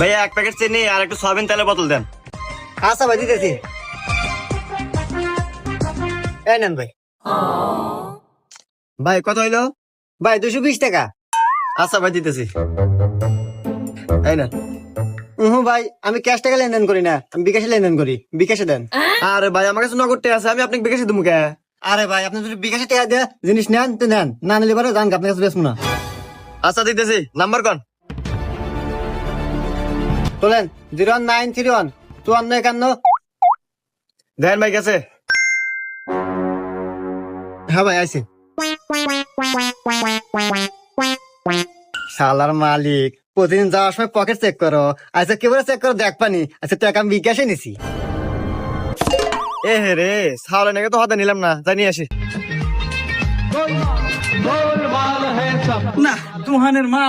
ভাইয়া 1 প্যাকেট চিনি আর একটু সয়াবিন তেলের বোতল দেন। আচ্ছা ভাই দিতেছি। এই নেন ভাই। ভাই কত হইলো? ভাই 220 টাকা। আচ্ছা ভাই দিতেছি। এই না। ভাই আমি ক্যাশ টাকা লেনদেন করি না, আমি বিকাশে লেনদেন করি। বিকাশে দেন। আরে ভাই আমার কাছে নগদ টাকা আছে, আমি আপনাকে বিকাশে দেবো কে? আরে ভাই আপনি যদি বিকাশে টাকা দিয়ে জিনিস নেন তো নেন, না নিলে পরে জান আপনার কাছে বেচবো না। আচ্ছা দিতেছি, নাম্বার কোন? তোলেন 01931 5451। দেন ভাই গেছে। হ্যাঁ ভাই আইছি। শালার মালিক প্রতিদিন যাওয়ার সময় পকেট চেক করো, আচ্ছা কেবল চেক করো দেখ পানি। আচ্ছা টাকা আমি বিকাশে নিছি। এ হে রে, সাহলে নাকি তো হাতে নিলাম না, জানিয়ে আসি। না তুহানের মা